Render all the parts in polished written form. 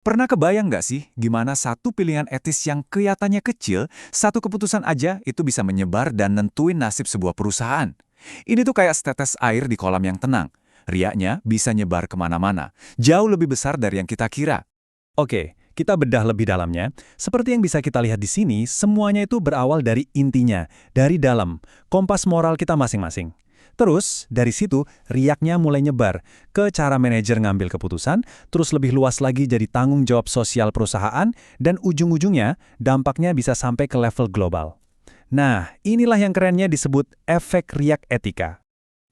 Pernah kebayang nggak sih gimana satu pilihan etis yang kelihatannya kecil, satu keputusan aja itu bisa menyebar dan nentuin nasib sebuah perusahaan? Ini tuh kayak setetes air di kolam yang tenang. Riaknya bisa nyebar kemana-mana, jauh lebih besar dari yang kita kira. Oke, kita bedah lebih dalamnya. Seperti yang bisa kita lihat di sini, semuanya itu berawal dari intinya, dari dalam, kompas moral kita masing-masing. Terus, dari situ, riaknya mulai nyebar ke cara manajer ngambil keputusan, terus lebih luas lagi jadi tanggung jawab sosial perusahaan, dan ujung-ujungnya, dampaknya bisa sampai ke level global. Nah, inilah yang kerennya disebut efek riak etika.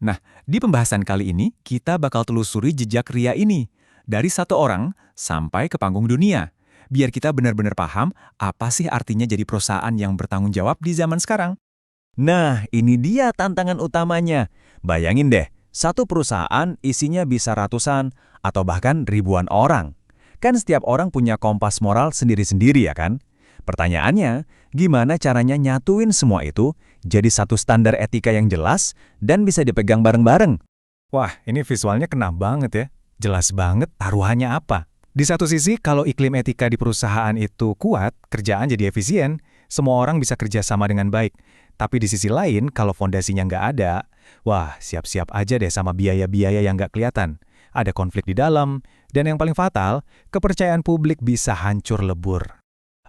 Nah, di pembahasan kali ini, kita bakal telusuri jejak Ria ini. Dari satu orang sampai ke panggung dunia. Biar kita benar-benar paham apa sih artinya jadi perusahaan yang bertanggung jawab di zaman sekarang. Nah, ini dia tantangan utamanya. Bayangin deh, satu perusahaan isinya bisa ratusan atau bahkan ribuan orang. Kan setiap orang punya kompas moral sendiri-sendiri ya kan? Pertanyaannya, gimana caranya nyatuin semua itu jadi satu standar etika yang jelas dan bisa dipegang bareng-bareng? Wah, ini visualnya kena banget ya. Jelas banget taruhannya apa. Di satu sisi, kalau iklim etika di perusahaan itu kuat, kerjaan jadi efisien, semua orang bisa kerja sama dengan baik. Tapi di sisi lain, kalau fondasinya nggak ada, wah, siap-siap aja deh sama biaya-biaya yang nggak kelihatan. Ada konflik di dalam, dan yang paling fatal, kepercayaan publik bisa hancur lebur.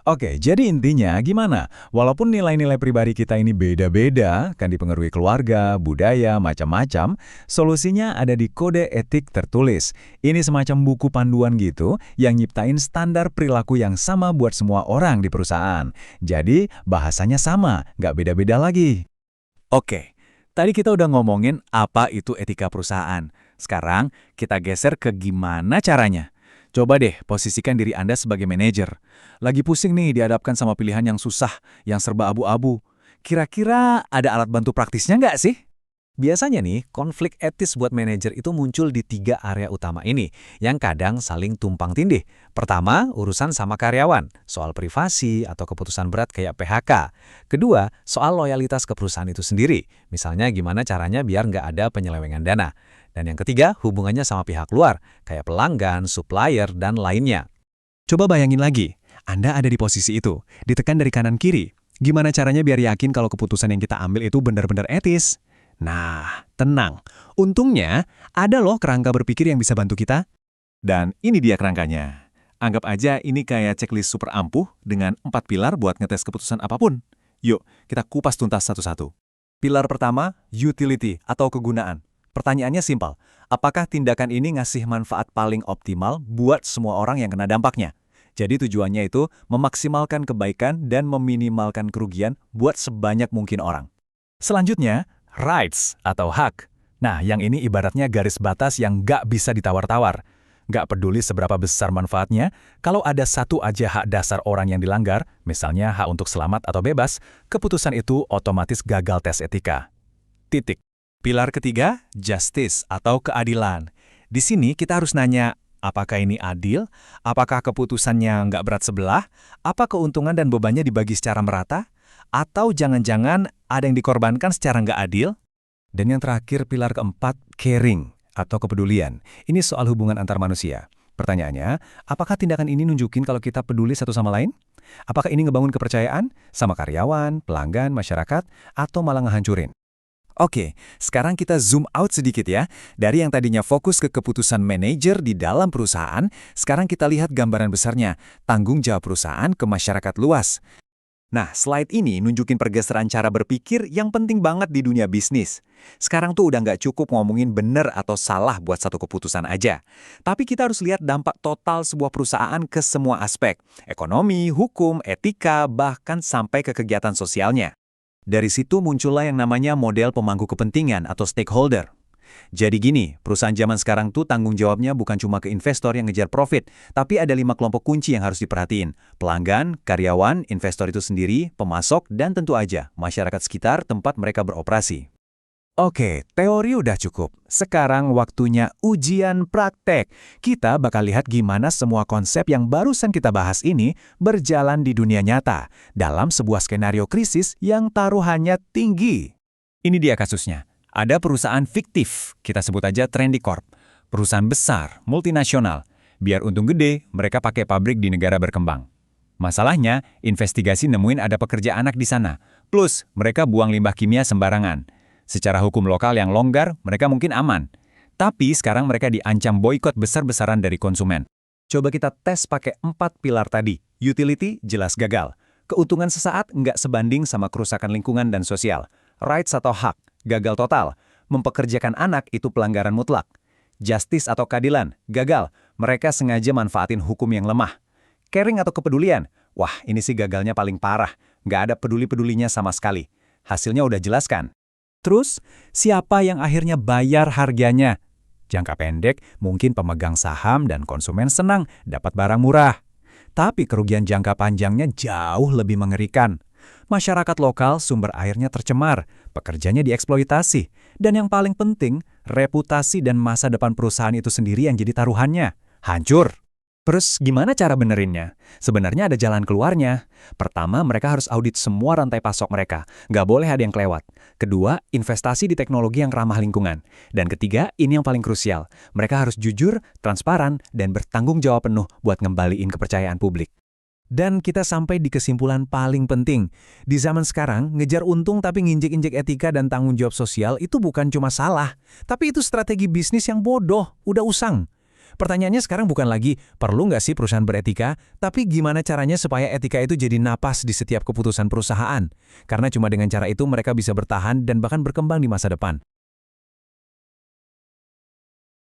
Oke, jadi intinya gimana? Walaupun nilai-nilai pribadi kita ini beda-beda, kan dipengaruhi keluarga, budaya, macam-macam, solusinya ada di kode etik tertulis. Ini semacam buku panduan gitu yang nyiptain standar perilaku yang sama buat semua orang di perusahaan. Jadi, bahasanya sama, nggak beda-beda lagi. Oke, tadi kita udah ngomongin apa itu etika perusahaan. Sekarang, kita geser ke gimana caranya. Coba deh posisikan diri Anda sebagai manajer. Lagi pusing nih dihadapkan sama pilihan yang susah, yang serba abu-abu. Kira-kira ada alat bantu praktisnya nggak sih? Biasanya nih, konflik etis buat manajer itu muncul di tiga area utama ini, yang kadang saling tumpang tindih. Pertama, urusan sama karyawan, soal privasi atau keputusan berat kayak PHK. Kedua, soal loyalitas ke perusahaan itu sendiri, misalnya gimana caranya biar nggak ada penyelewengan dana. Dan yang ketiga, hubungannya sama pihak luar, kayak pelanggan, supplier, dan lainnya. Coba bayangin lagi, Anda ada di posisi itu, ditekan dari kanan kiri. Gimana caranya biar yakin kalau keputusan yang kita ambil itu benar-benar etis? Nah, tenang. Untungnya, ada loh kerangka berpikir yang bisa bantu kita. Dan ini dia kerangkanya. Anggap aja ini kayak checklist super ampuh dengan 4 pilar buat ngetes keputusan apapun. Yuk, kita kupas tuntas satu-satu. Pilar pertama, utility atau kegunaan. Pertanyaannya simpel, apakah tindakan ini ngasih manfaat paling optimal buat semua orang yang kena dampaknya? Jadi tujuannya itu memaksimalkan kebaikan dan meminimalkan kerugian buat sebanyak mungkin orang. Selanjutnya, rights atau hak. Nah, yang ini ibaratnya garis batas yang nggak bisa ditawar-tawar. Nggak peduli seberapa besar manfaatnya, kalau ada satu aja hak dasar orang yang dilanggar, misalnya hak untuk selamat atau bebas, keputusan itu otomatis gagal tes etika. Titik. Pilar ketiga, justice atau keadilan. Di sini kita harus nanya, apakah ini adil? Apakah keputusannya nggak berat sebelah? Apa keuntungan dan bebannya dibagi secara merata? Atau jangan-jangan ada yang dikorbankan secara nggak adil? Dan yang terakhir, pilar keempat, caring atau kepedulian. Ini soal hubungan antar manusia. Pertanyaannya, apakah tindakan ini nunjukin kalau kita peduli satu sama lain? Apakah ini ngebangun kepercayaan sama karyawan, pelanggan, masyarakat, atau malah ngehancurin? Oke, sekarang kita zoom out sedikit ya. Dari yang tadinya fokus ke keputusan manajer di dalam perusahaan, sekarang kita lihat gambaran besarnya, tanggung jawab perusahaan ke masyarakat luas. Nah, slide ini nunjukin pergeseran cara berpikir yang penting banget di dunia bisnis. Sekarang tuh udah nggak cukup ngomongin benar atau salah buat satu keputusan aja. Tapi kita harus lihat dampak total sebuah perusahaan ke semua aspek. Ekonomi, hukum, etika, bahkan sampai ke kegiatan sosialnya. Dari situ muncullah yang namanya model pemangku kepentingan atau stakeholder. Jadi gini, perusahaan zaman sekarang tuh tanggung jawabnya bukan cuma ke investor yang ngejar profit, tapi ada 5 kelompok kunci yang harus diperhatiin. Pelanggan, karyawan, investor itu sendiri, pemasok, dan tentu aja masyarakat sekitar tempat mereka beroperasi. Oke, teori udah cukup. Sekarang waktunya ujian praktek. Kita bakal lihat gimana semua konsep yang barusan kita bahas ini berjalan di dunia nyata, dalam sebuah skenario krisis yang taruhannya tinggi. Ini dia kasusnya. Ada perusahaan fiktif, kita sebut aja Trendy Corp. Perusahaan besar, multinasional. Biar untung gede, mereka pakai pabrik di negara berkembang. Masalahnya, investigasi nemuin ada pekerja anak di sana. Plus, mereka buang limbah kimia sembarangan. Secara hukum lokal yang longgar, mereka mungkin aman. Tapi sekarang mereka diancam boikot besar-besaran dari konsumen. Coba kita tes pakai 4 pilar tadi. Utility jelas gagal. Keuntungan sesaat nggak sebanding sama kerusakan lingkungan dan sosial. Rights atau hak, gagal total. Mempekerjakan anak itu pelanggaran mutlak. Justice atau keadilan, gagal. Mereka sengaja manfaatin hukum yang lemah. Caring atau kepedulian, wah ini sih gagalnya paling parah. Nggak ada peduli-pedulinya sama sekali. Hasilnya udah jelas kan? Terus, siapa yang akhirnya bayar harganya? Jangka pendek, mungkin pemegang saham dan konsumen senang dapat barang murah. Tapi kerugian jangka panjangnya jauh lebih mengerikan. Masyarakat lokal sumber airnya tercemar, pekerjanya dieksploitasi, dan yang paling penting, reputasi dan masa depan perusahaan itu sendiri yang jadi taruhannya. Hancur. Terus gimana cara benerinnya? Sebenarnya ada jalan keluarnya. Pertama, mereka harus audit semua rantai pasok mereka. Nggak boleh ada yang kelewat. Kedua, investasi di teknologi yang ramah lingkungan. Dan ketiga, ini yang paling krusial. Mereka harus jujur, transparan, dan bertanggung jawab penuh buat ngembaliin kepercayaan publik. Dan kita sampai di kesimpulan paling penting. Di zaman sekarang, ngejar untung tapi nginjek-injek etika dan tanggung jawab sosial itu bukan cuma salah. Tapi itu strategi bisnis yang bodoh, udah usang. Pertanyaannya sekarang bukan lagi, perlu nggak sih perusahaan beretika, tapi gimana caranya supaya etika itu jadi napas di setiap keputusan perusahaan? Karena cuma dengan cara itu mereka bisa bertahan dan bahkan berkembang di masa depan.